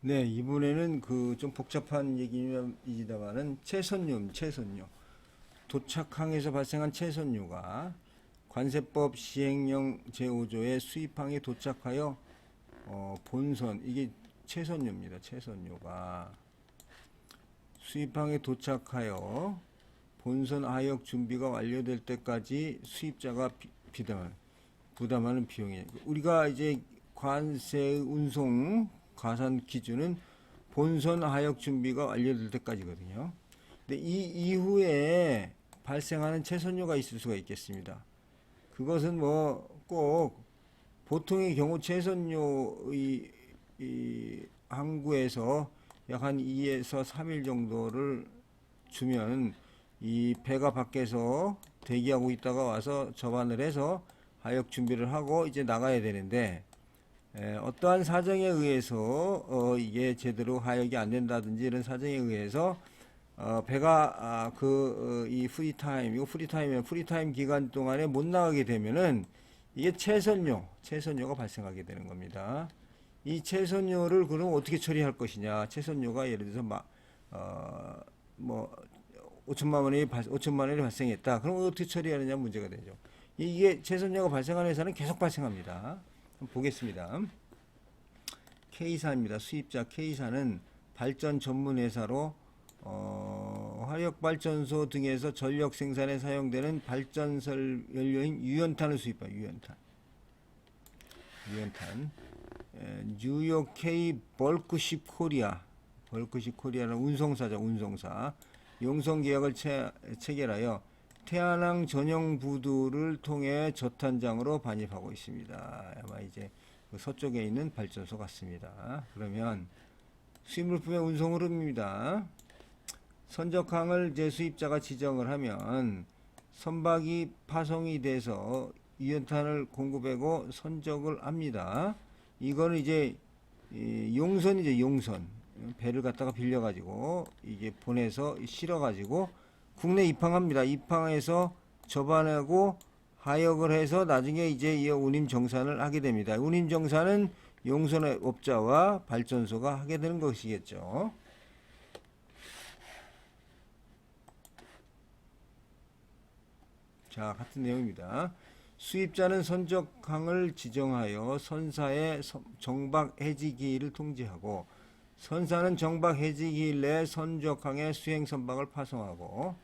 네, 이번에는 그 좀 복잡한 얘기입니다만은 채선료. 도착항에서 발생한 채선료가 관세법 시행령 제5조의 수입항에 도착하여 본선, 이게 채선료입니다. 채선료가 수입항에 도착하여 본선 하역 준비가 완료될 때까지 수입자가 부담하는 비용이에요. 우리가 이제 관세 운송 가산 기준은 본선 하역 준비가 완료될 때까지거든요. 근데 이 이후에 발생하는 채선료가 있을 수가 있겠습니다. 그것은 뭐 꼭 보통의 경우 채선료 이 항구에서 약 한 2에서 3일 정도를 주면 이 배가 밖에서 대기하고 있다가 와서 접안을 해서 하역 준비를 하고 이제 나가야 되는데, 어떠한 사정에 의해서 이게 제대로 하역이 안 된다든지 이런 사정에 의해서 배가 이 프리타임 기간 동안에 못 나가게 되면은 이게 채선료가 발생하게 되는 겁니다. 이 채선료를 그럼 어떻게 처리할 것이냐? 채선료가 예를 들어서 뭐 5천만 원이 발생했다. 그럼 어떻게 처리하느냐 문제가 되죠. 이게 채선료가 발생하는 회사는 계속 발생합니다. 한번 보겠습니다. K사입니다. 수입자 K사는 발전 전문 회사로 화력발전소 등에서 전력 생산에 사용되는 발전설 연료인 유연탄을 수입합니다. 유연탄. 뉴욕 K 벌크십 코리아라는 운송사 용선 계약을 체결하여 태안항 전용 부두를 통해 저탄장으로 반입하고 있습니다. 아마 이제 그 서쪽에 있는 발전소 같습니다. 그러면 수입물품의 운송 흐름입니다. 선적항을 이제 수입자가 지정을 하면 선박이 파송이 돼서 유연탄을 공급하고 선적을 합니다. 이거는 이제 용선이죠. 용선. 배를 갖다가 빌려가지고 이게 보내서 실어가지고 국내 입항합니다. 입항해서 접안하고 하역을 해서 나중에 이제 이 운임 정산을 하게 됩니다. 운임 정산은 용선업자와 발전소가 하게 되는 것이겠죠. 자, 같은 내용입니다. 수입자는 선적항을 지정하여 선사의 정박 해지기일을 통지하고 선사는 정박 해지기일 내 선적항에 수행 선박을 파송하고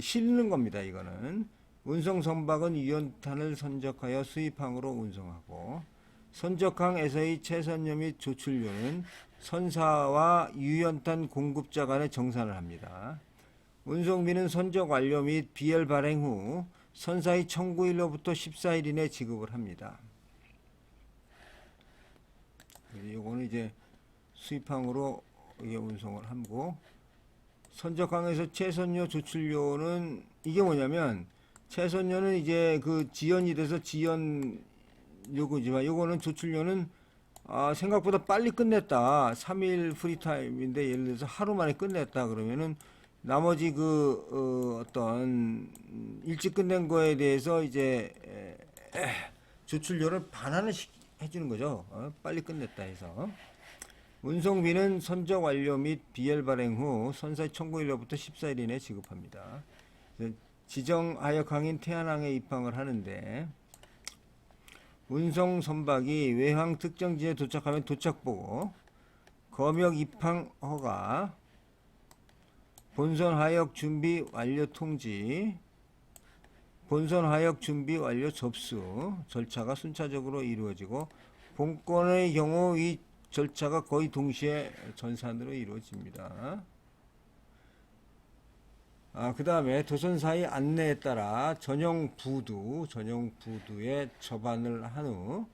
실는 겁니다. 이거는 운송 선박은 유연탄을 선적하여 수입항으로 운송하고 선적항에서의 채선료 및 조출료는 선사와 유연탄 공급자 간에 정산을 합니다. 운송비는 선적 완료 및 BL 발행 후 선사의 청구일로부터 14일 이내 지급을 합니다. 이거는 이제 수입항으로 운송을 하고, 선적항에서 채선료 조출료는 이게 뭐냐면, 채선료는 이제 그 지연이 돼서 지연 요구지만, 요거는 조출료는 생각보다 빨리 끝냈다. 3일 프리타임인데 예를 들어서 하루 만에 끝냈다. 그러면은 나머지 어떤 일찍 끝낸 거에 대해서 이제 조출료를 반환을 해주는 거죠. 빨리 끝냈다 해서. 운송비는 선적 완료 및 BL 발행 후 선사의 청구일로부터 14일 이내 지급합니다. 지정 하역항인 태안항에 입항을 하는데 운송 선박이 외항 특정지에 도착하면 도착보고, 검역 입항 허가, 본선 하역 준비 완료 통지, 본선 하역 준비 완료 접수 절차가 순차적으로 이루어지고, 본건의 경우 이 절차가 거의 동시에 전산으로 이루어집니다. 그 다음에 도선사의 안내에 따라 전용 부두에 접안을 한 후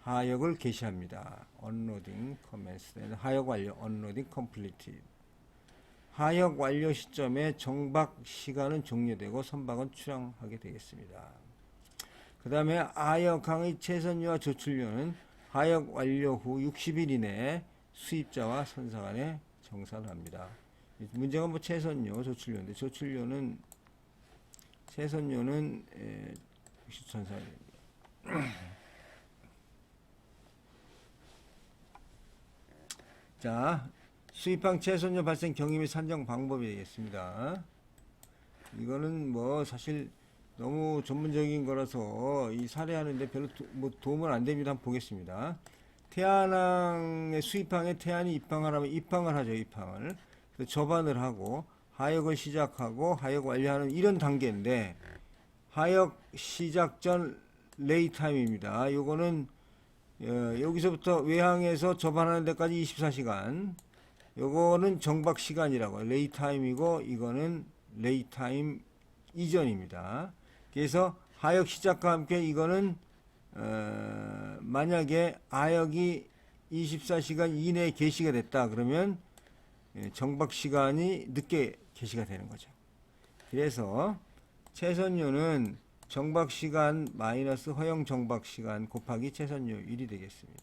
하역을 개시합니다. 언로딩 커맨스, 하역 완료, 언로딩 컴플리트. 하역 완료 시점에 정박 시간은 종료되고 선박은 출항하게 되겠습니다. 그 다음에 하역항의 채선료와 조출료는 하역 완료 후 60일 이내에 수입자와 선사 간에 정산을 합니다. 문제가 뭐 채선료, 조출료인데 채선료는 전산이 됩니다. 자, 수입항 채선료 발생 경위 및 산정 방법이 되겠습니다. 이거는 뭐 사실 너무 전문적인 거라서 이 사례하는데 별로 도움은 안 됩니다. 한번 보겠습니다. 태안항의 수입항에 태안이 입항을 하면 입항을 하죠. 입항을. 접안을 하고 하역을 시작하고 하역 완료하는 이런 단계인데, 하역 시작 전 레이 타임입니다. 요거는 여기서부터 외항에서 접안하는 데까지 24시간. 요거는 정박 시간이라고 레이 타임이고, 이거는 레이 타임 이전입니다. 그래서 하역 시작과 함께 이거는 만약에 하역이 24시간 이내에 개시가 됐다 그러면 정박 시간이 늦게 개시가 되는 거죠. 그래서 채선료는 정박 시간 마이너스 허용 정박 시간 곱하기 채선료율이 되겠습니다.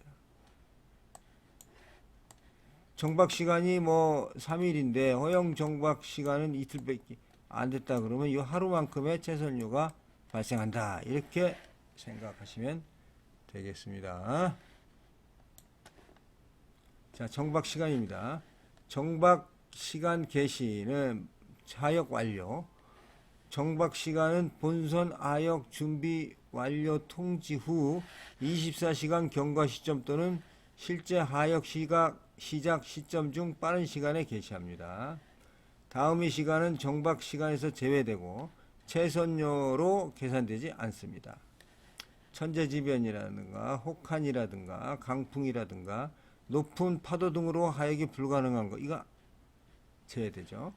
정박 시간이 뭐 3일인데 허용 정박 시간은 이틀밖에 안 됐다 그러면 이 하루만큼의 채선료가 발생한다. 이렇게 생각하시면 되겠습니다. 자, 정박 시간입니다. 정박 시간 개시는 하역 완료. 정박 시간은 본선 하역 준비 완료 통지 후 24시간 경과 시점 또는 실제 하역 시작 시점 중 빠른 시간에 개시합니다. 다음의 시간은 정박 시간에서 제외되고 채선료로 계산되지 않습니다. 천재지변이라든가 혹한이라든가 강풍이라든가 높은 파도 등으로 하역이 불가능한 거, 이거 제외되죠.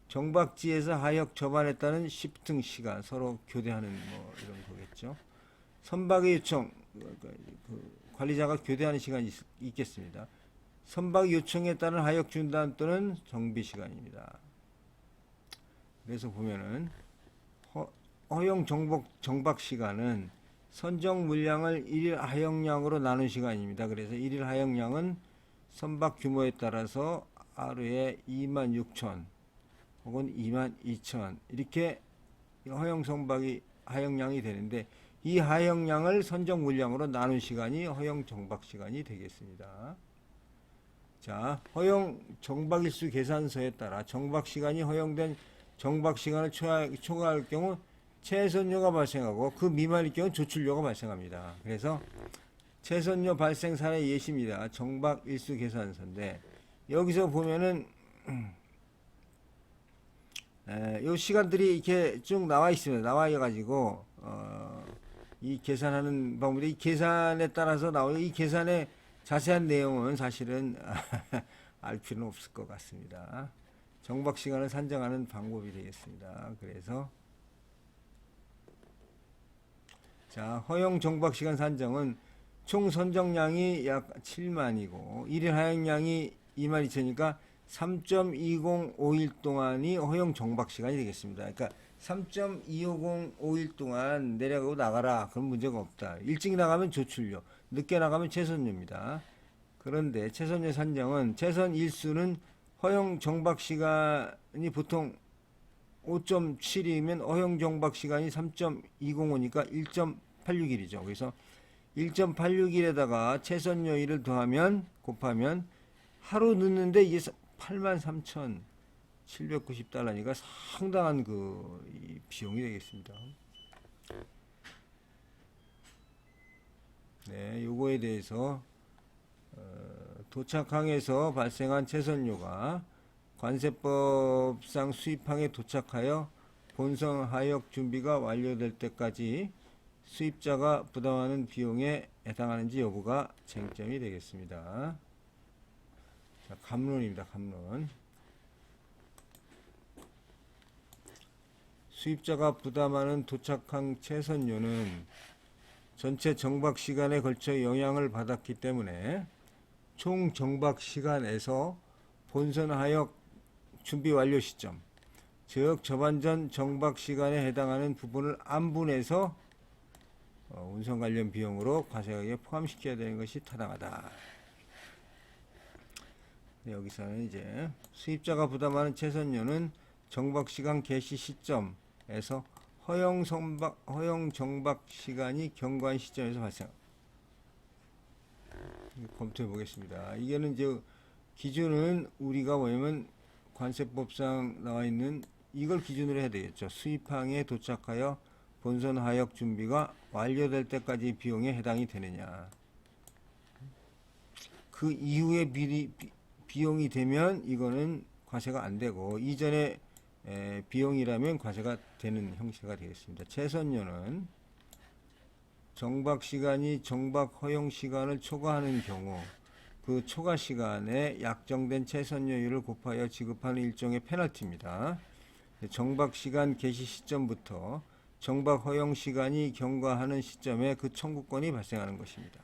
정박지에서 하역 접안했다는 시프팅 시간, 서로 교대하는 뭐 이런 거겠죠. 선박의 요청, 관리자가 교대하는 시간이 있겠습니다. 선박 요청에 따른 하역 중단 또는 정비 시간입니다. 그래서 보면은 허용 정박 시간은 선정 물량을 1일 하역량으로 나눈 시간입니다. 그래서 1일 하역량은 선박 규모에 따라서 하루에 26,000 혹은 22,000 이렇게 허용 선박이 하역량이 되는데, 이 하역량을 선정 물량으로 나눈 시간이 허용 정박 시간이 되겠습니다. 자, 허용 정박 일수 계산서에 따라 정박 시간이 허용된 정박 시간을 초과할 경우 채선료가 발생하고 그 미만일 경우 조출료가 발생합니다. 그래서 채선료 발생 사례 예시입니다. 정박 일수 계산서인데 여기서 보면은 요 시간들이 이렇게 쭉 나와 있습니다. 나와 가지고 이 계산하는 방법이 이 계산에 따라서 나오고, 이 계산의 자세한 내용은 사실은 알 필요는 없을 것 같습니다. 정박 시간을 산정하는 방법이 되겠습니다. 그래서 자, 허용 정박 시간 산정은 총 선정량이 약 7만이고 1일 하역량이 22,000이니까 3.205일 동안이 허용 정박 시간이 되겠습니다. 그러니까 3.250 동안 내려가고 나가라. 그런 문제가 없다. 일찍 나가면 조출료, 늦게 나가면 채선료입니다. 그런데 채선료 산정은 채선 일수는 허용 정박 시간이 보통 5.7이면 허용 정박 시간이 3.205니까 1.86일이죠. 그래서 1.86일에다가 채선료일을 더하면 곱하면 하루 늦는데 이게 83,790달러니까 상당한 이 비용이 되겠습니다. 네, 요거에 대해서 도착항에서 발생한 채선료가 관세법상 수입항에 도착하여 본선 하역 준비가 완료될 때까지 수입자가 부담하는 비용에 해당하는지 여부가 쟁점이 되겠습니다. 자, 감론입니다. 감론. 수입자가 부담하는 도착항 채선료는 전체 정박 시간에 걸쳐 영향을 받았기 때문에 총 정박 시간에서 본선 하역 준비 완료 시점, 즉 접안 전 정박 시간에 해당하는 부분을 안분해서 운송 관련 비용으로 과세액에 포함시켜야 되는 것이 타당하다. 여기서는 이제 수입자가 부담하는 채선료는 정박 시간 개시 시점에서 허용 정박 시간이 경과한 시점에서 발생. 검토해 보겠습니다. 이게는 이제 기준은 우리가 뭐냐면 관세법상 나와 있는 이걸 기준으로 해야 되겠죠. 수입항에 도착하여 본선 하역 준비가 완료될 때까지 비용에 해당이 되느냐. 그 이후에 비용이 되면 이거는 과세가 안 되고 이전에 비용이라면 과세가 되는 형태가 되겠습니다. 채선료는 정박 시간이 정박 허용 시간을 초과하는 경우 그 초과 시간에 약정된 채선료율을 곱하여 지급하는 일종의 페널티입니다. 정박 시간 개시 시점부터 정박 허용 시간이 경과하는 시점에 그 청구권이 발생하는 것입니다.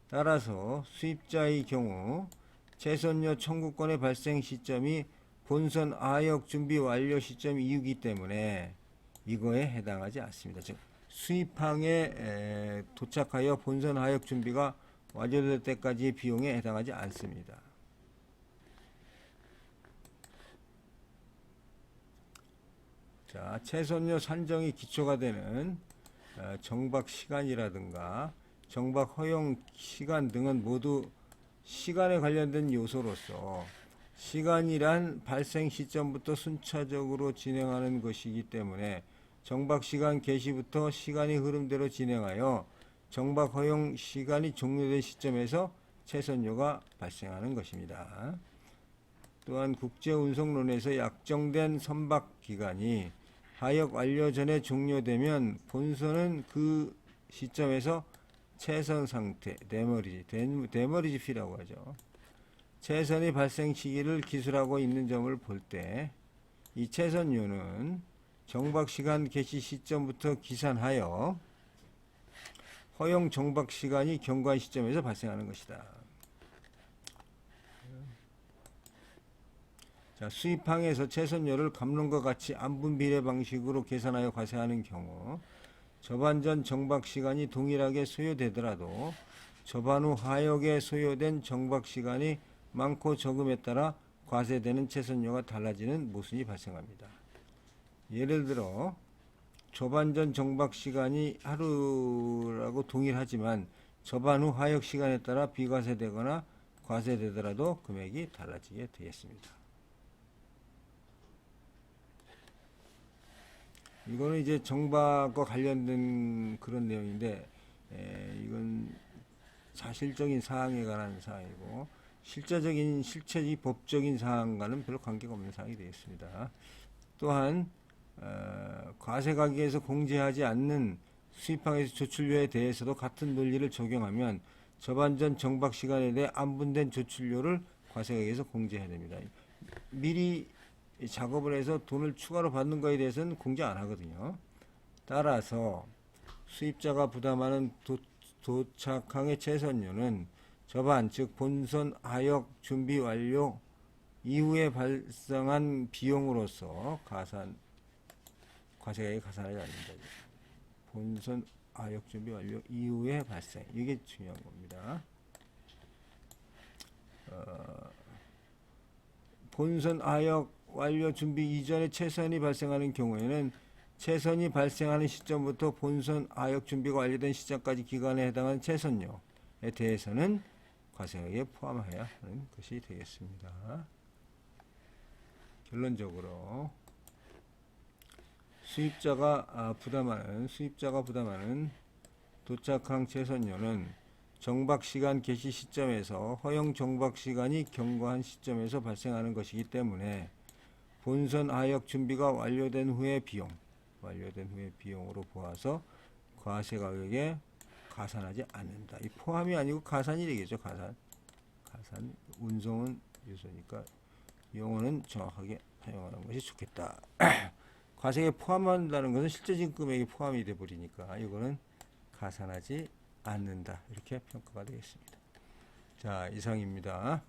따라서 수입자의 경우 채선료 청구권의 발생 시점이 본선 하역 준비 완료 시점 이후이기 때문에 이거에 해당하지 않습니다. 즉 수입항에 도착하여 본선 하역 준비가 완료될 때까지의 비용에 해당하지 않습니다. 자, 채선료 산정이 기초가 되는 정박 시간이라든가 정박 허용 시간 등은 모두 시간에 관련된 요소로서 시간이란 발생 시점부터 순차적으로 진행하는 것이기 때문에 정박 시간 개시부터 시간이 흐름대로 진행하여 정박 허용 시간이 종료된 시점에서 채선료가 발생하는 것입니다. 또한 국제운송론에서 약정된 선박 기간이 하역 완료 전에 종료되면 본선은 그 시점에서 채선 상태, 데머리지 피라고 하죠. 채선이 발생 시기를 기술하고 있는 점을 볼 때 이 채선료는 정박 시간 개시 시점부터 기산하여 허용 정박 시간이 경과한 시점에서 발생하는 것이다. 자, 수입항에서 채선료를 감론과 같이 안분 비례 방식으로 계산하여 과세하는 경우 접안 전 정박 시간이 동일하게 소요되더라도 접안 후 하역에 소요된 정박 시간이 많고 적음에 따라 과세되는 채선료가 달라지는 모순이 발생합니다. 예를 들어 접안 전 정박 시간이 하루라고 동일하지만 접안 후 하역 시간에 따라 비과세되거나 과세되더라도 금액이 달라지게 되겠습니다. 이거는 이제 정박과 관련된 그런 내용인데 이건 사실적인 사항에 관한 사항이고 실제적인 법적인 사항과는 별로 관계가 없는 사항이 되겠습니다. 또한 과세가격에서 공제하지 않는 수입항에서 조출료에 대해서도 같은 논리를 적용하면 접안 전 정박 시간에 대해 안분된 조출료를 과세가격에서 공제해야 됩니다. 미리 작업을 해서 돈을 추가로 받는 거에 대해서는 공제 안 하거든요. 따라서 수입자가 부담하는 도착항의 채선료는 접안 즉 본선 하역 준비 완료 이후에 발생한 비용으로서 과세가격에 가산하지 않는다. 본선 하역 준비 완료 이후에 발생, 이게 중요한 겁니다. 본선 하역 완료 준비 이전에 채선이 발생하는 경우에는 채선이 발생하는 시점부터 본선 하역 준비가 완료된 시점까지 기간에 해당하는 채선료에 대해서는 과세가격에 포함해야 하는 것이 되겠습니다. 결론적으로 수입자가 부담하는 도착항 채선료는 정박 시간 개시 시점에서 허용 정박 시간이 경과한 시점에서 발생하는 것이기 때문에 본선 하역 준비가 완료된 후의 비용으로 보아서 과세 가격에 가산하지 않는다. 이 포함이 아니고 가산이 되겠죠. 가산. 운송은 유소니까 용어는 정확하게 사용하는 것이 좋겠다. 과세에 포함한다는 것은 실제적인 금액이 포함이 돼 버리니까 이거는 가산하지 않는다. 이렇게 평가가 되겠습니다. 자, 이상입니다.